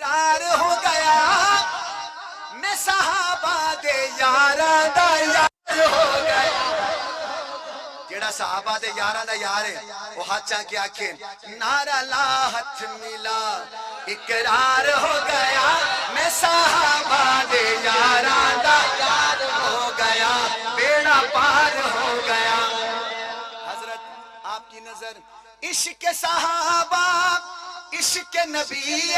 اقرار ہو گیا میں صحابہ دے یاراں دا یار ہو گیا جیڑا صحابہ دے یاراں دا یار ہے وہ ہاتھ چاہ کے آکھے نعرہ لا ہاتھ ملا اقرار ہو گیا میں صحابہ دے یاراں دا یار ہو گیا بیڑا پار ہو گیا حضرت آپ کی نظر عشق صحابہ عشق نبی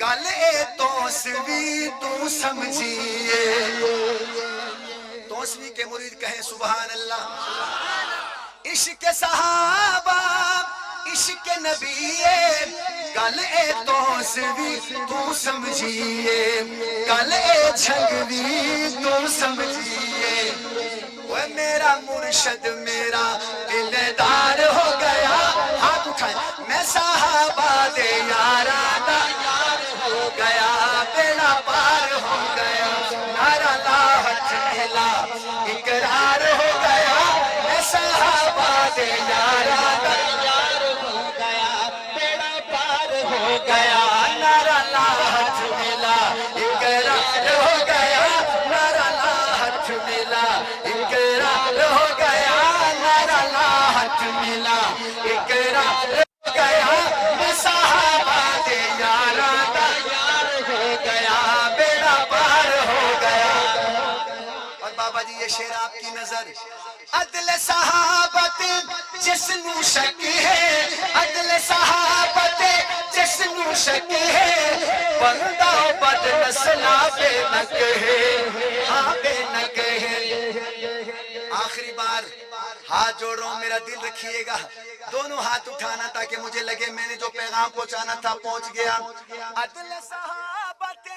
گل اے توسوی تو سمجھیے توسوی کے مرید کہیں سبحان اللہ عشق صحابہ عشق نبی گل اے توسوی تو سمجھیے گل اے جھنگوی تو سمجھیے وہ میرا مرشد میرا دلدار ہو گیا ہاتھ اٹھائیں میں صحابہ دے یاراں دا یار ہو گیا بیڑا پار ہو گیا نعرہ لا ہاتھ ملا اقرار ہو گیا میں صحابہ دے یاراں دا یار ہو گیا بیڑا پار ہو گیا نعرہ لا ہاتھ ملا اقرار ہو گیا نعرہ لا ہاتھ ملا اقرار ہو گیا نعرہ لا ہاتھ ملا اقرار ہو گیا میں صحابہ دے یاراں دا یار ہو گیا بیڑا پار ہو گیا اور بابا جی یہ شعر آپ کی نظر عدل صحابت جس نو شک ہے عدل صحابت جس نو شک ہے بندہ بد نسلا بے نک ہے ہاں بے نک ہے آخری بار ہاتھ جوڑ رہا ہوں میرا دل رکھیے گا دونوں ہاتھ اٹھانا تاکہ مجھے لگے میں نے جو پیغام پہنچانا تھا پہنچ گیا عدل صحابت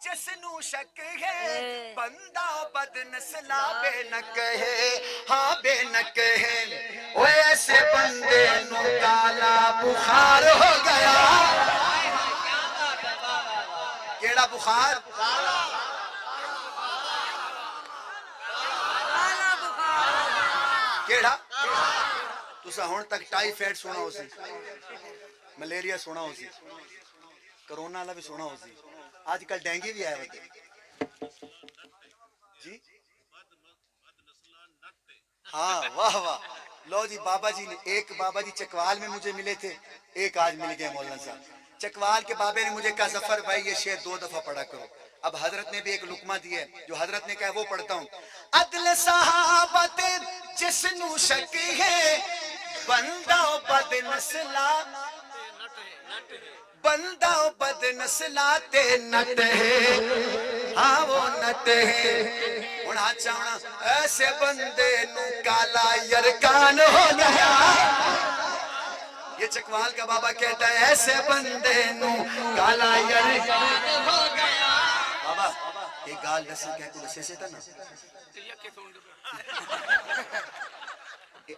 جس نو شک ہے بندہ بد نسلا بے نک ہے ہاں بے نک ہے وہ ایسے بندے نو کالا بخار ہو گیا کیڑا بخار کیڑا تسا ہون تک ٹائیفائڈ سونا ہو سی ملیریا سونا ہو سی کرونا والا بھی سونا ہو سی آج کل ڈینگی بھی آیا ہوتے جی ہاں واہ واہ لو جی بابا جی نے ایک بابا جی چکوال میں مجھے ملے تھے ایک آج مل گئے مولانا صاحب چکوال کے بابے نے مجھے کہا ظفر بھائی یہ شعر 2 دفعہ پڑھا کرو اب حضرت نے بھی ایک لقمہ دیا ہے جو حضرت نے کہا وہ پڑھتا ہوں عدل صحابت جس نو شک ہے بندہ بد نسلا بندہ بد نسلا تے نٹ ہے ہاں وہ نٹ ہے ہونا چاہنا ایسے بندے نو کالا یرکان ہو گیا یہ چکوال کا بابا کہتا ہے ایسے بندے نو کالا یرکان ہو گیا بابا ایک گال دسل کہہ کو دسے سے تھا نا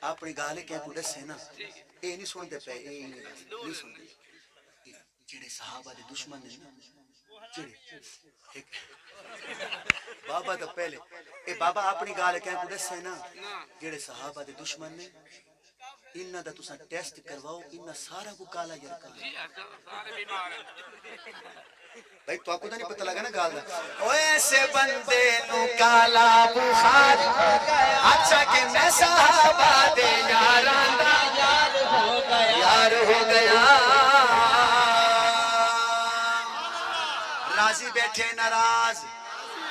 اپنی گالے کہہ کو دسے نا اے نہیں سن دے پہ اے نہیں سن دے جڑے صحابہ دے دشمن نے نا جڑے بابا تو پہلے اے بابا اپنی گالے کہہ کو دسے نا جڑے صحابہ دے دشمن نے انہاں دا تساں ٹیسٹ کرواؤ انہاں سارا کو کالا یرکان بھائی تو آپ کو نہیں پتہ لگا نا گال دا او ایسے بندے نو کالا بخار اچھا کہ میں صحابہ دے یاراں دا یار ہو گیا راضی بیٹھے ناراض